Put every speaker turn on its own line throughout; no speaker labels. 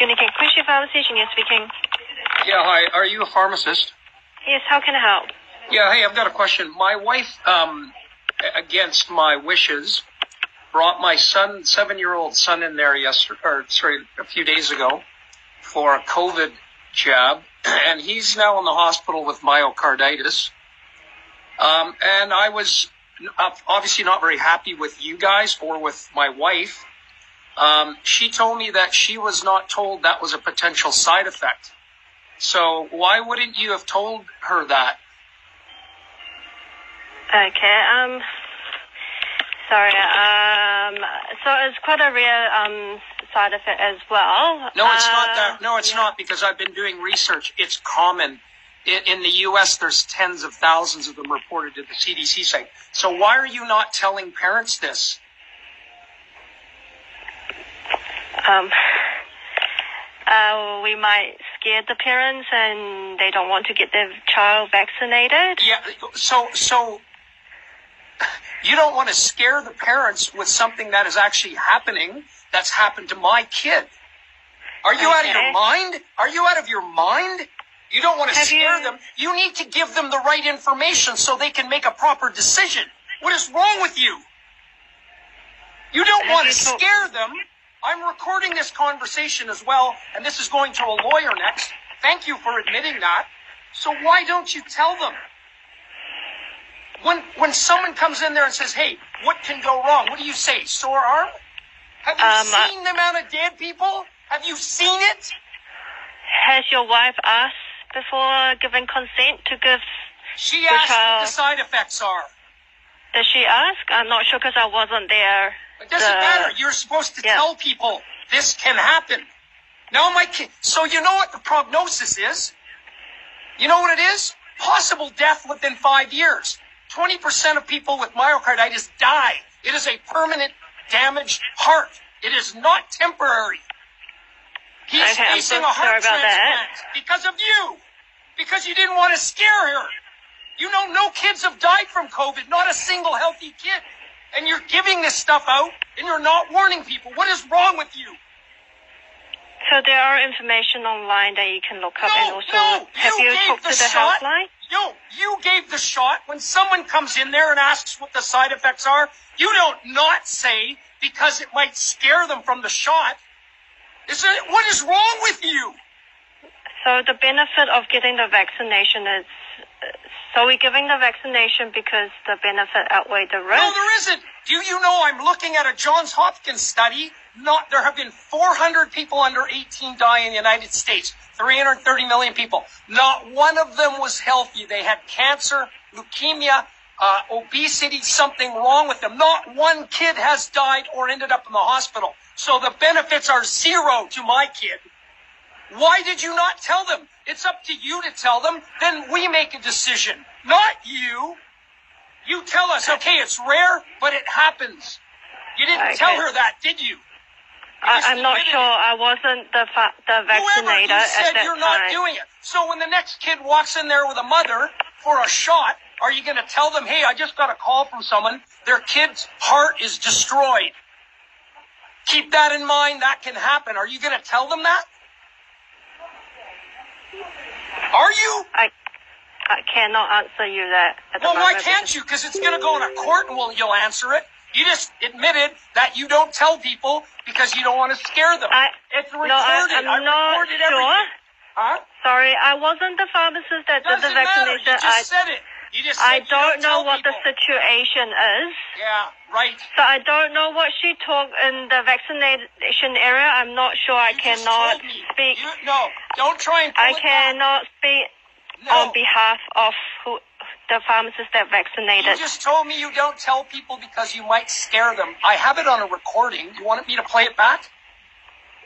Unique Christian Pharmacy, Junior speaking.
Yeah, hi. Are you a pharmacist?
Yes, how can I help?
Yeah, hey, I've got a question. My wife, against my wishes, brought my 7-year-old son in there a few days ago for a COVID jab, and he's now in the hospital with myocarditis. And I was obviously not very happy with you guys or with my wife. She told me that she was not told that was a potential side effect. So why wouldn't you have told her that?
Okay, sorry, so it's quite a rare, side effect as well.
No, it's not that. No, it's not, because I've been doing research. It's common. In the U.S., there's tens of thousands of them reported to the CDC site. So why are you not telling parents this?
We might scare the parents and they don't want to get their child vaccinated.
Yeah, so you don't want to scare the parents with something that is actually happening, that's happened to my kid. Are you out of your mind? Are you out of your mind? You don't want to scare them. You need to give them the right information so they can make a proper decision. What is wrong with you? You don't want to scare them. I'm recording this conversation as well, and this is going to a lawyer next. Thank you for admitting that. So why don't you tell them? When someone comes in there and says, hey, what can go wrong? What do you say? Sore arm? Have you seen the amount of dead people? Have you seen it?
Has your wife asked before giving consent to give
She asked what the side effects are.
Does she ask? I'm not sure because I wasn't there.
It doesn't matter. You're supposed to tell people this can happen. Now my kid, so you know what the prognosis is? You know what it is? Possible death within 5 years. 20% of people with myocarditis die. It is a permanent damaged heart. It is not temporary. He's facing a heart transplant because of you. Because you didn't want to scare her. You know, no kids have died from COVID. Not a single healthy kid. And you're giving this stuff out, and you're not warning people. What is wrong with you?
So there are information online that you can look up, and also have you talked to the helpline?
No, you gave the shot. When someone comes in there and asks what the side effects are, you don't not say because it might scare them from the shot. What is wrong with you?
So the benefit of getting the vaccination is, so we're giving the vaccination because the benefit outweighs the risk?
No, there isn't. Do you know I'm looking at a Johns Hopkins study? There have been 400 people under 18 die in the United States. 330 million people. Not one of them was healthy. They had cancer, leukemia, obesity, something wrong with them. Not one kid has died or ended up in the hospital. So the benefits are zero to my kid. Why did you not tell them? It's up to you to tell them. Then we make a decision. Not you. You tell us, okay, it's rare, but it happens. You didn't tell her that, did you?
I'm not sure. I wasn't the vaccinator
you said
at that
you're
time.
Not doing it. So when the next kid walks in there with a mother for a shot, are you going to tell them, hey, I just got a call from someone. Their kid's heart is destroyed. Keep that in mind. That can happen. Are you going to tell them that? Are you?
I cannot answer you that at the moment.
Well, why can't you? Because it's going to go in a court and you'll answer it. You just admitted that you don't tell people because you don't want to scare them. It's recorded.
No, I'm not
recorded
sure.
Everything. Huh?
Sorry, I wasn't the pharmacist that did the vaccination.
You just said it. You just said
I don't know what
people.
the situation is.
Yeah, right.
So I don't know what she talked in the vaccination area. I'm not sure. I cannot speak.
No, don't try and pull
I cannot speak on behalf of the pharmacist that vaccinated.
You just told me you don't tell people because you might scare them. I have it on a recording. You want me to play it back?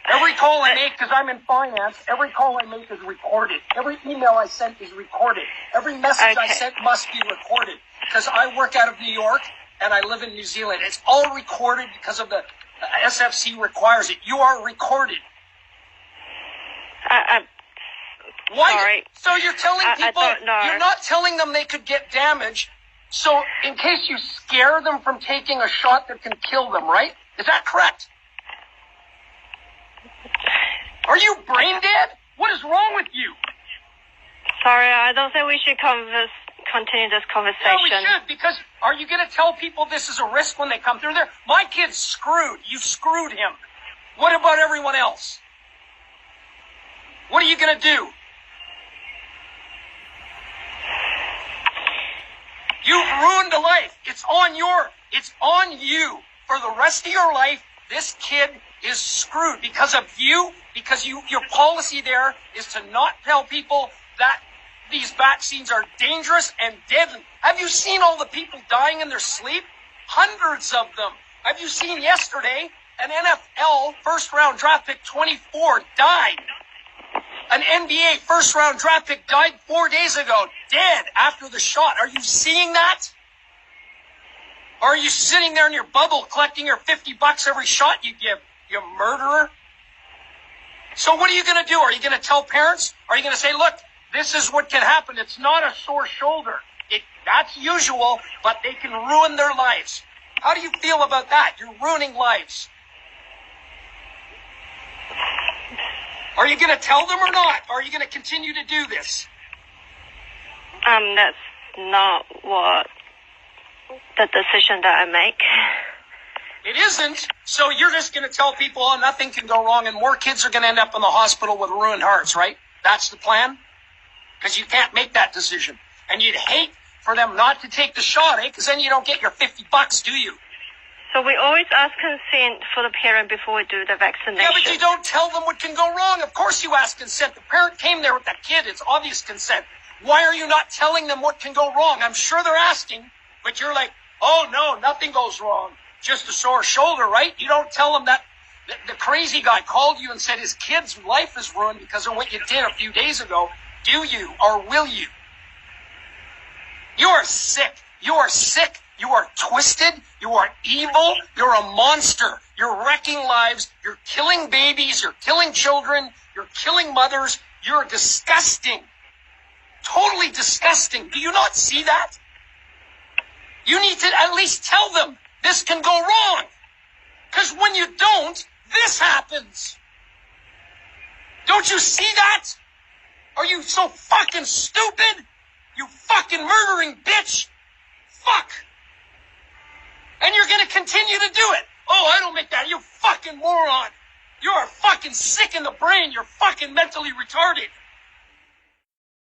Every call I make, because I'm in finance, every call I make is recorded. Every email I sent is recorded. Every message I sent must be recorded. Because I work out of New York and I live in New Zealand. It's all recorded because of the SFC requires it. You are recorded. Why?
Sorry.
So you're telling people,
I don't know.
You're not telling them they could get damaged. So in case you scare them from taking a shot that can kill them, right? Is that correct? Are you brain dead? What is wrong with you?
Sorry, I don't think we should continue this conversation.
No, we should, because are you going to tell people this is a risk when they come through there? My kid's screwed. You screwed him. What about everyone else? What are you going to do? You've ruined a life. It's on you. For the rest of your life, this kid is screwed because of you, because your policy there is to not tell people that these vaccines are dangerous and deadly. Have you seen all the people dying in their sleep? Hundreds of them. Have you seen yesterday an NFL first-round draft pick 24 died? An NBA first-round draft pick died 4 days ago, dead after the shot. Are you seeing that? Or are you sitting there in your bubble collecting your $50 every shot you give, you murderer? So what are you going to do? Are you going to tell parents? Are you going to say, look, this is what can happen. It's not a sore shoulder. That's usual, but they can ruin their lives. How do you feel about that? You're ruining lives. Are you going to tell them or not? Are you going to continue to do this?
That's not what the decision that I make.
It isn't. So you're just going to tell people, oh, nothing can go wrong, and more kids are going to end up in the hospital with ruined hearts, right? That's the plan? Because you can't make that decision. And you'd hate for them not to take the shot, because then you don't get your $50, do you?
So we always ask consent for the parent before we do the vaccination.
Yeah, but you don't tell them what can go wrong. Of course you ask consent. The parent came there with that kid. It's obvious consent. Why are you not telling them what can go wrong? I'm sure they're asking, but you're like, oh, no, nothing goes wrong. Just a sore shoulder, right? You don't tell them that the crazy guy called you and said his kid's life is ruined because of what you did a few days ago. Do you or will you? You are sick. You are sick. You are twisted. You are evil. You're a monster. You're wrecking lives. You're killing babies. You're killing children. You're killing mothers. You're disgusting. Totally disgusting. Do you not see that? You need to at least tell them this can go wrong. Because when you don't, this happens. Don't you see that? Are you so fucking stupid? You fucking murdering bitch. Fuck. And you're going to continue to do it. Oh, I don't make that. You fucking moron. You are fucking sick in the brain. You're fucking mentally retarded.